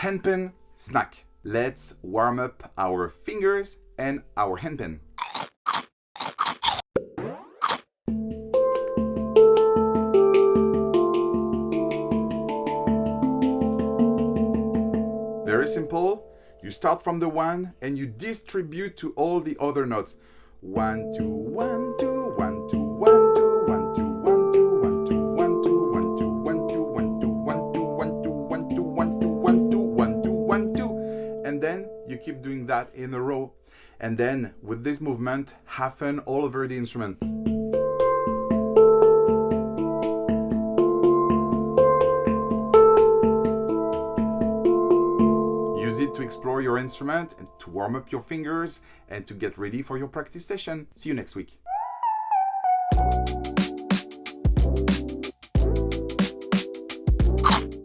Handpan Snack. Let's warm up our fingers and our handpan. Very simple. You start from the 1 and you distribute to all the other notes. 1, 2, 1, 2, 1, 2, 1, 2, 1, 2, 1, 2, 1, 2, 1, 2, 1, 2, 1, 2, 1, 2, 1, 2, 1, 2, 1, 2, 1, 2, 1, 2, 1, 2, 1, 2. And then you keep doing that in a row. And then with this movement, happen all over the instrument. Use it to explore your instrument and to warm up your fingers and to get ready for your practice session. See you next week.